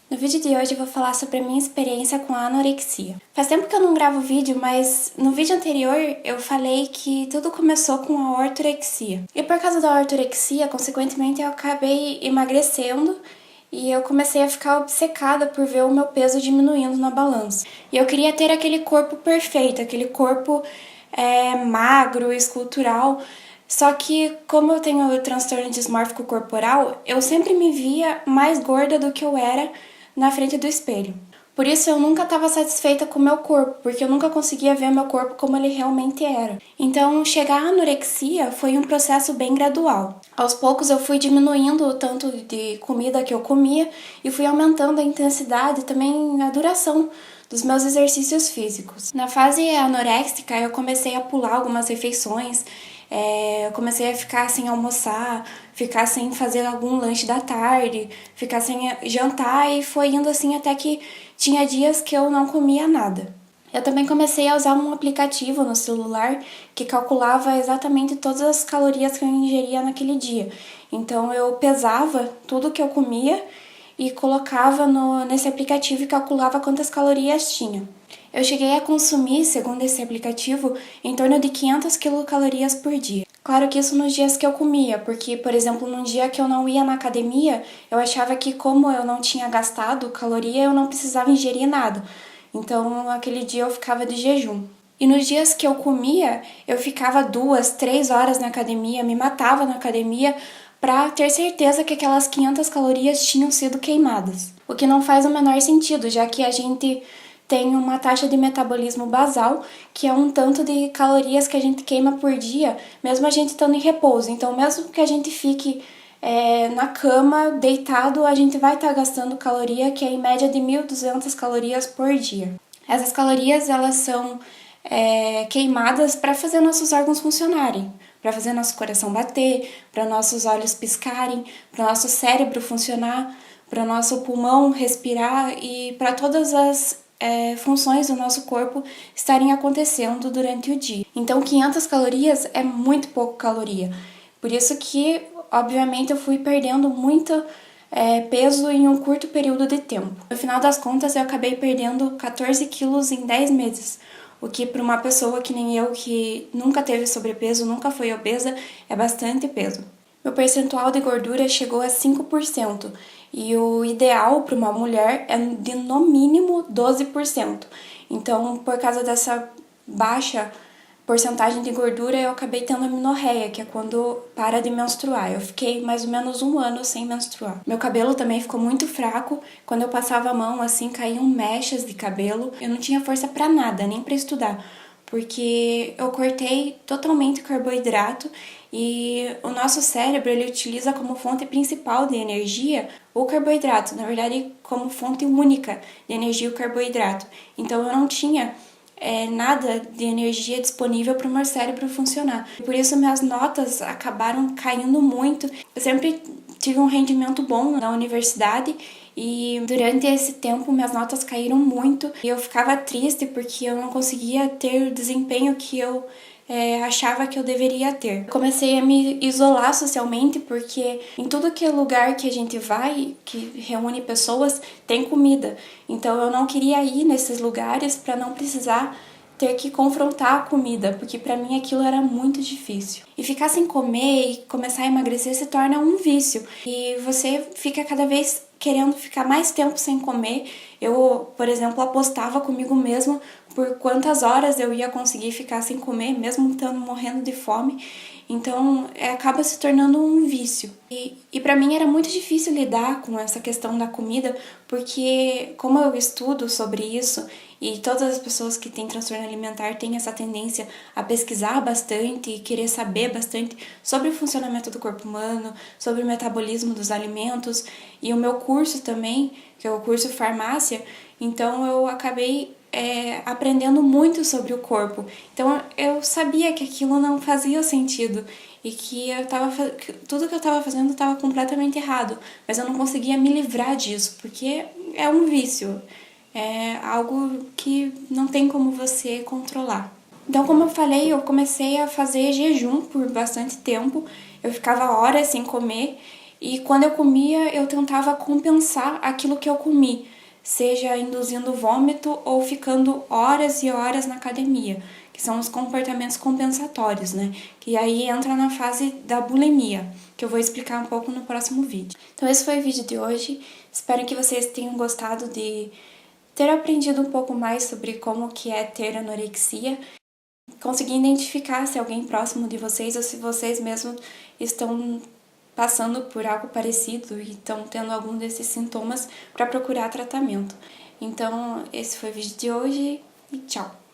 No vídeo de hoje eu vou falar sobre a minha experiência com a anorexia. Faz tempo que eu não gravo vídeo, mas no vídeo anterior eu falei que tudo começou com a ortorexia. E por causa da ortorexia, consequentemente, eu acabei emagrecendo e eu comecei a ficar obcecada por ver o meu peso diminuindo na balança. E eu queria ter aquele corpo perfeito, aquele corpo magro, escultural. Só que, como eu tenho o transtorno dismórfico corporal, eu sempre me via mais gorda do que eu era na frente do espelho. Por isso eu nunca estava satisfeita com o meu corpo, porque eu nunca conseguia ver meu corpo como ele realmente era. Então, chegar à anorexia foi um processo bem gradual. Aos poucos eu fui diminuindo o tanto de comida que eu comia e fui aumentando a intensidade e também a duração dos meus exercícios físicos. Na fase anoréxica, eu comecei a pular algumas refeições, eu comecei a ficar sem almoçar, ficar sem fazer algum lanche da tarde, ficar sem jantar e foi indo assim até que tinha dias que eu não comia nada. Eu também comecei a usar um aplicativo no celular que calculava exatamente todas as calorias que eu ingeria naquele dia. Então eu pesava tudo que eu comia e colocava nesse aplicativo e calculava quantas calorias tinha. Eu cheguei a consumir, segundo esse aplicativo, em torno de 500 quilocalorias por dia. Claro que isso nos dias que eu comia, porque, por exemplo, num dia que eu não ia na academia, eu achava que como eu não tinha gastado caloria, eu não precisava ingerir nada. Então, aquele dia eu ficava de jejum. E nos dias que eu comia, eu ficava 2, 3 horas na academia, me matava na academia, para ter certeza que aquelas 500 calorias tinham sido queimadas. O que não faz o menor sentido, já que a gente tem uma taxa de metabolismo basal, que é um tanto de calorias que a gente queima por dia, mesmo a gente estando em repouso. Então, mesmo que a gente fique na cama, deitado, a gente vai estar gastando caloria, que é em média de 1.200 calorias por dia. Essas calorias, elas são queimadas para fazer nossos órgãos funcionarem, para fazer nosso coração bater, para nossos olhos piscarem, para o nosso cérebro funcionar, para o nosso pulmão respirar e para todas as funções do nosso corpo estarem acontecendo durante o dia. Então 500 calorias é muito pouco caloria. Por isso que, obviamente, eu fui perdendo muito peso em um curto período de tempo. No final das contas, eu acabei perdendo 14 quilos em 10 meses, o que para uma pessoa que nem eu, que nunca teve sobrepeso, nunca foi obesa, é bastante peso. Meu percentual de gordura chegou a 5%, e o ideal para uma mulher é de no mínimo 12%. Então, por causa dessa baixa porcentagem de gordura, eu acabei tendo amenorreia, que é quando para de menstruar. Eu fiquei mais ou menos 1 ano sem menstruar. Meu cabelo também ficou muito fraco. Quando eu passava a mão, assim, caíam mechas de cabelo. Eu não tinha força para nada, nem para estudar, porque eu cortei totalmente o carboidrato e o nosso cérebro, ele utiliza como fonte principal de energia o carboidrato, na verdade como fonte única de energia o carboidrato. Então eu não tinha nada de energia disponível para o meu cérebro funcionar. Por isso minhas notas acabaram caindo muito. Eu sempre tive um rendimento bom na universidade e durante esse tempo minhas notas caíram muito e eu ficava triste porque eu não conseguia ter o desempenho que eu achava que eu deveria ter. Eu comecei a me isolar socialmente porque em tudo que é lugar que a gente vai, que reúne pessoas, tem comida. Então eu não queria ir nesses lugares para não precisar ter que confrontar a comida, porque para mim aquilo era muito difícil. E ficar sem comer e começar a emagrecer se torna um vício. E você fica cada vez querendo ficar mais tempo sem comer. Eu, por exemplo, apostava comigo mesma por quantas horas eu ia conseguir ficar sem comer, mesmo estando morrendo de fome. Então, acaba se tornando um vício. E para mim era muito difícil lidar com essa questão da comida, porque como eu estudo sobre isso, e todas as pessoas que têm transtorno alimentar têm essa tendência a pesquisar bastante e querer saber bastante sobre o funcionamento do corpo humano, sobre o metabolismo dos alimentos, e o meu curso também, que é o curso farmácia, então eu acabei aprendendo muito sobre o corpo. Então eu sabia que aquilo não fazia sentido e que tudo que eu estava fazendo estava completamente errado, mas eu não conseguia me livrar disso, porque é um vício, é algo que não tem como você controlar. Então, como eu falei, eu comecei a fazer jejum por bastante tempo, eu ficava horas sem comer e quando eu comia eu tentava compensar aquilo que eu comi, seja induzindo vômito ou ficando horas e horas na academia, que são os comportamentos compensatórios, né? Que aí entra na fase da bulimia, que eu vou explicar um pouco no próximo vídeo. Então esse foi o vídeo de hoje, espero que vocês tenham gostado de ter aprendido um pouco mais sobre como que é ter anorexia, conseguir identificar se alguém próximo de vocês ou se vocês mesmos estão passando por algo parecido e estão tendo algum desses sintomas para procurar tratamento. Então, esse foi o vídeo de hoje e tchau!